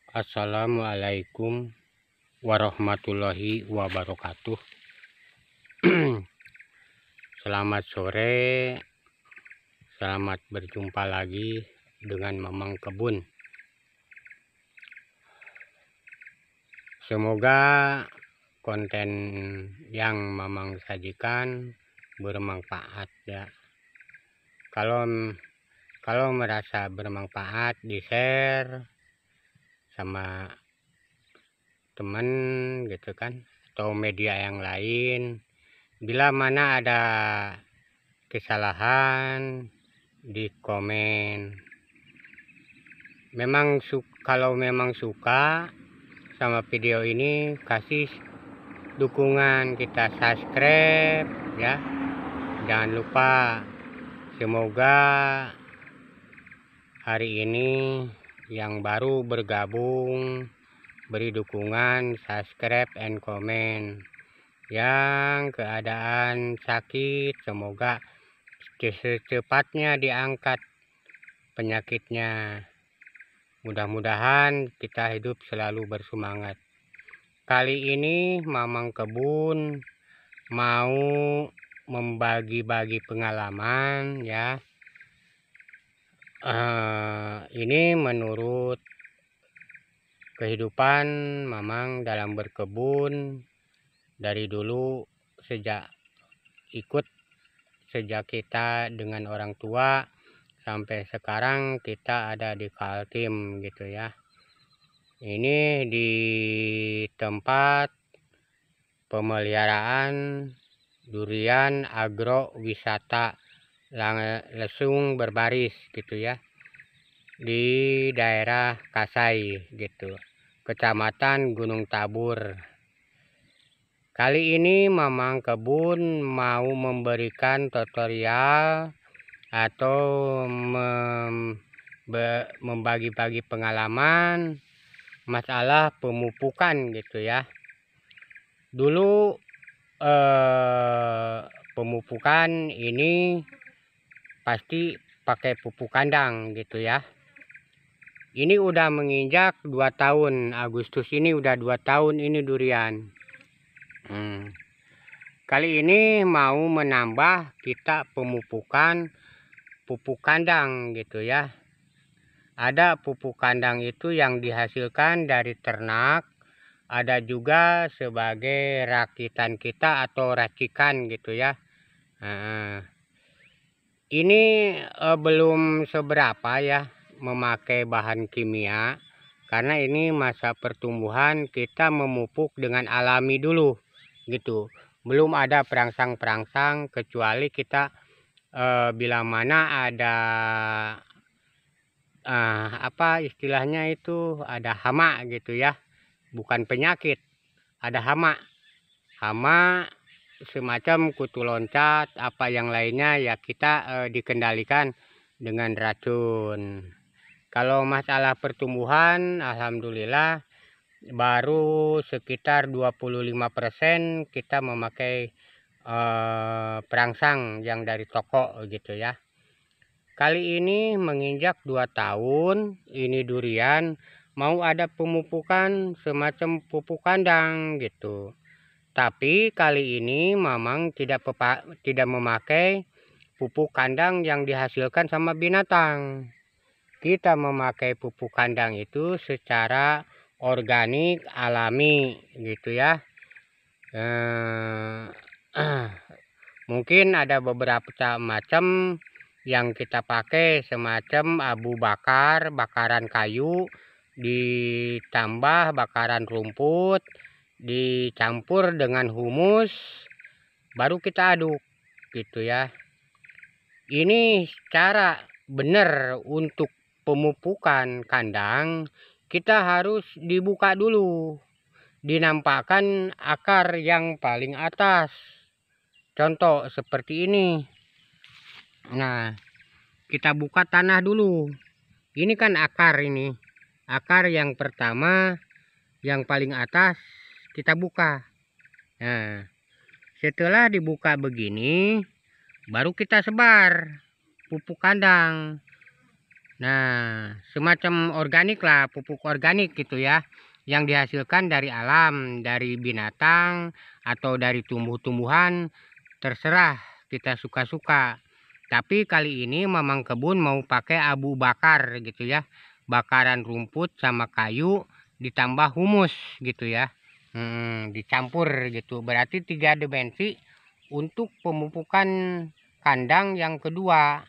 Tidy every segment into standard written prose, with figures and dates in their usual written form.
Assalamualaikum warahmatullahi wabarakatuh. Selamat sore, selamat berjumpa lagi dengan Mamang Kebun. Semoga konten yang Mamang sajikan bermanfaat ya. Kalau merasa bermanfaat, di-share sama teman gitu kan, atau media yang lain. Bila mana ada kesalahan, di komen. Kalau memang suka sama video ini, kasih dukungan, kita subscribe ya. Jangan lupa. Semoga hari ini yang baru bergabung beri dukungan, subscribe and comment. Yang keadaan sakit, semoga secepatnya diangkat penyakitnya. Mudah-mudahan kita hidup selalu bersemangat. Kali ini Mamang Kebun mau membagi-bagi pengalaman ya. Ini menurut kehidupan Mamang dalam berkebun dari dulu, sejak kita dengan orang tua sampai sekarang kita ada di Kaltim gitu ya. Ini di tempat pemeliharaan durian agrowisata Lesung Berbaris gitu ya, di daerah Kasai gitu, Kecamatan Gunung Tabur. Kali ini Mamang Kebun mau memberikan tutorial atau membagi-bagi pengalaman masalah pemupukan gitu ya. Dulu pemupukan ini pasti pakai pupuk kandang gitu ya. Ini udah menginjak 2 tahun, Agustus ini udah 2 tahun ini durian. Kali ini mau menambah kita pemupukan pupuk kandang gitu ya. Ada pupuk kandang itu yang dihasilkan dari ternak, ada juga sebagai rakitan kita atau racikan gitu ya. Ini belum seberapa ya memakai bahan kimia, karena ini masa pertumbuhan kita memupuk dengan alami dulu gitu. Belum ada perangsang-perangsang, kecuali kita bila mana ada apa istilahnya itu, ada hama gitu ya, bukan penyakit, ada hama semacam kutu loncat apa yang lainnya ya, kita dikendalikan dengan racun. Kalau masalah pertumbuhan, alhamdulillah baru sekitar 25% kita memakai perangsang yang dari toko gitu ya. Kali ini menginjak 2 tahun ini durian mau ada pemupukan semacam pupuk kandang gitu. Tapi kali ini Mamang tidak memakai pupuk kandang yang dihasilkan sama binatang. Kita memakai pupuk kandang itu secara organik, alami gitu ya. Mungkin ada beberapa macam yang kita pakai, semacam abu bakar, bakaran kayu, ditambah bakaran rumput, dicampur dengan humus, baru kita aduk gitu ya. Ini cara benar untuk pemupukan kandang, kita harus dibuka dulu, dinampakkan akar yang paling atas, contoh seperti ini. Nah, kita buka tanah dulu. Ini kan akar, ini akar yang pertama yang paling atas kita buka. Nah, setelah dibuka begini, baru kita sebar pupuk kandang. Nah, semacam organik lah, pupuk organik gitu ya, yang dihasilkan dari alam, dari binatang atau dari tumbuh-tumbuhan, terserah kita suka-suka. Tapi kali ini Mamang Kebun mau pakai abu bakar gitu ya, bakaran rumput sama kayu ditambah humus gitu ya. Dicampur gitu, berarti 3 dimensi untuk pemupukan kandang yang kedua.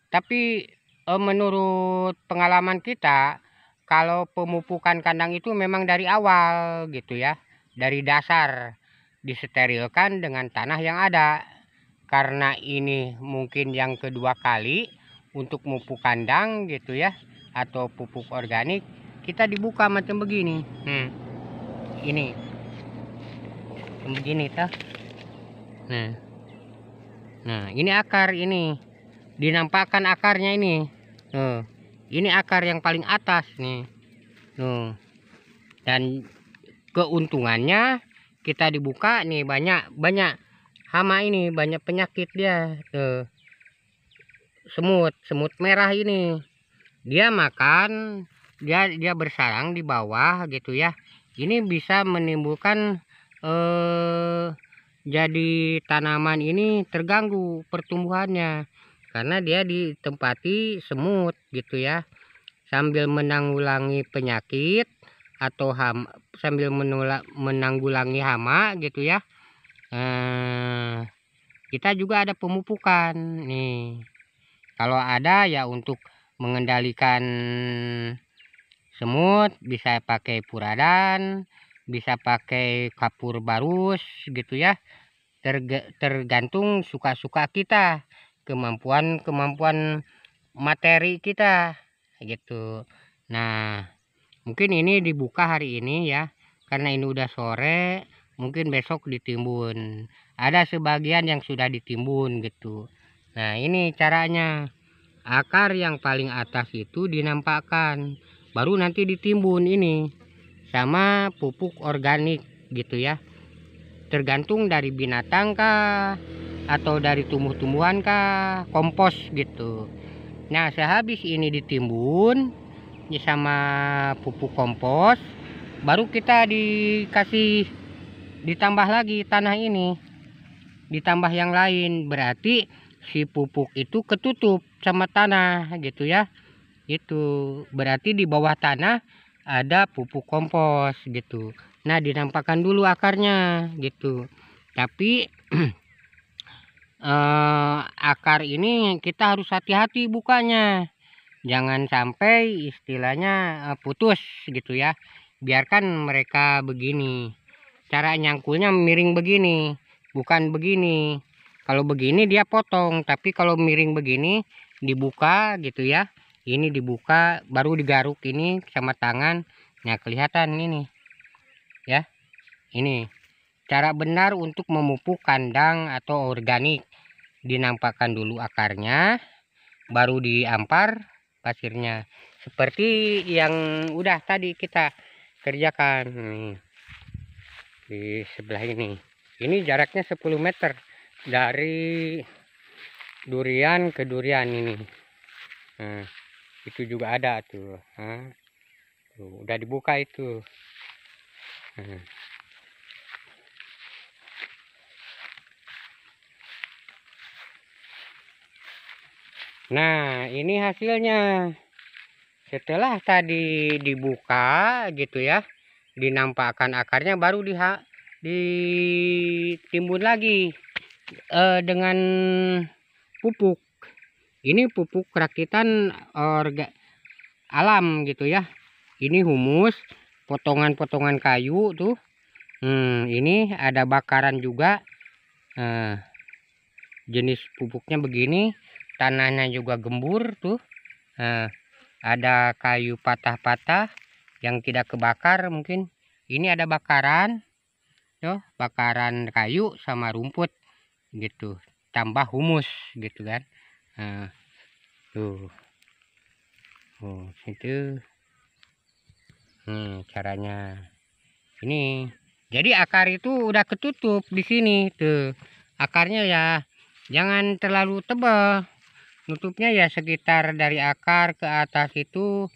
Tapi menurut pengalaman kita, kalau pemupukan kandang itu memang dari awal gitu ya, dari dasar disterilkan dengan tanah yang ada. Karena ini mungkin yang kedua kali untuk pupuk kandang gitu ya, atau pupuk organik, kita dibuka macam begini. Ini begini tuh. Nah, ini akar ini. Dinampakkan akarnya ini. Ini akar yang paling atas nih. Dan keuntungannya kita dibuka nih, banyak hama ini, banyak penyakit dia. Semut merah ini. Dia makan, dia bersarang di bawah gitu ya. Ini bisa menimbulkan jadi tanaman ini terganggu pertumbuhannya karena dia ditempati semut gitu ya, sambil menanggulangi penyakit atau sambil menanggulangi hama gitu ya. Kita juga ada pemupukan nih, kalau ada ya untuk mengendalikan semut bisa pakai puradan, bisa pakai kapur barus gitu ya, tergantung suka-suka kita, kemampuan materi kita gitu. Nah, mungkin ini dibuka hari ini ya, karena ini udah sore, mungkin besok ditimbun. Ada sebagian yang sudah ditimbun gitu. Nah, ini caranya. Akar yang paling atas itu dinampakkan, baru nanti ditimbun ini sama pupuk organik gitu ya. Tergantung dari binatang kah atau dari tumbuh-tumbuhan kah, kompos gitu. Nah, sehabis ini ditimbun sama pupuk kompos, baru kita ditambah lagi tanah ini, ditambah yang lain, berarti si pupuk itu ketutup sama tanah gitu ya. Itu berarti di bawah tanah ada pupuk kompos gitu. Nah, dinampakkan dulu akarnya gitu. Tapi akar ini kita harus hati-hati bukanya, jangan sampai istilahnya putus gitu ya. Biarkan mereka begini, cara nyangkulnya miring begini, bukan begini. Kalau begini dia potong, tapi kalau miring begini dibuka gitu ya. Ini dibuka baru digaruk ini sama tangan. Nah, kelihatan ini ya. Ini cara benar untuk memupuk kandang atau organik. Dinampakkan dulu akarnya, baru diampar pasirnya seperti yang udah tadi kita kerjakan nih, di sebelah ini jaraknya 10 meter dari durian ke durian ini. Nah, itu juga ada tuh. Tuh udah dibuka itu. Nah, ini hasilnya setelah tadi dibuka gitu ya, dinampakkan akarnya, baru ditimbun lagi dengan pupuk. Ini pupuk rakitan alam gitu ya. Ini humus, potongan-potongan kayu tuh. Ini ada bakaran juga. Jenis pupuknya begini, tanahnya juga gembur tuh. Ada kayu patah-patah yang tidak kebakar mungkin. Ini ada bakaran, tuh, bakaran kayu sama rumput gitu, tambah humus gitu kan. Tuh, itu caranya. Ini jadi akar itu udah ketutup di sini tuh. Akarnya ya jangan terlalu tebal, nutupnya ya sekitar dari akar ke atas itu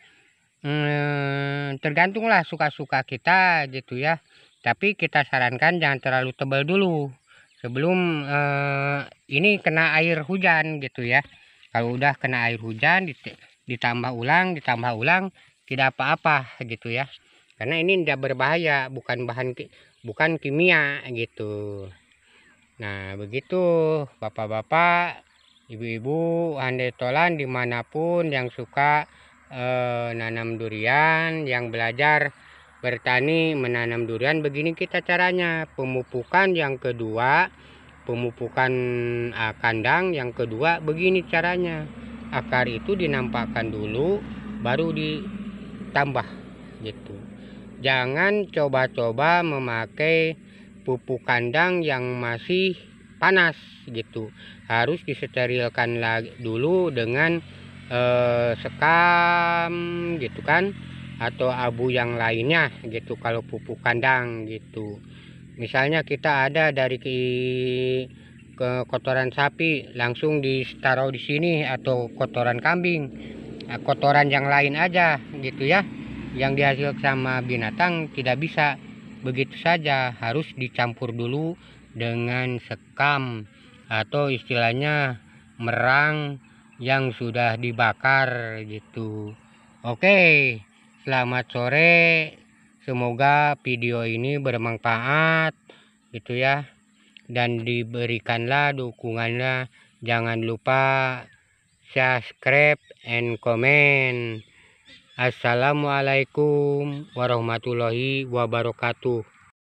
tergantunglah suka-suka kita gitu ya. Tapi kita sarankan jangan terlalu tebal dulu sebelum ini kena air hujan gitu ya. Kalau udah kena air hujan ditambah ulang tidak apa-apa gitu ya. Karena ini tidak berbahaya, bukan kimia gitu. Nah begitu bapak-bapak, ibu-ibu, handai tolan dimanapun yang suka nanam durian, yang belajar bertani menanam durian, begini kita caranya. Pemupukan yang kedua, pemupukan kandang yang kedua begini caranya. Akar itu dinampakkan dulu baru ditambah gitu. Jangan coba-coba memakai pupuk kandang yang masih panas gitu. Harus disterilkan lagi dulu dengan sekam gitu kan, atau abu yang lainnya gitu kalau pupuk kandang gitu. Misalnya kita ada dari ke kotoran sapi langsung ditaruh di sini, atau kotoran kambing, kotoran yang lain aja gitu ya, yang dihasilkan sama binatang tidak bisa begitu saja, harus dicampur dulu dengan sekam atau istilahnya merang yang sudah dibakar gitu. Oke, selamat sore, semoga video ini bermanfaat gitu ya, dan diberikanlah dukungannya. Jangan lupa subscribe and comment. Assalamualaikum warahmatullahi wabarakatuh.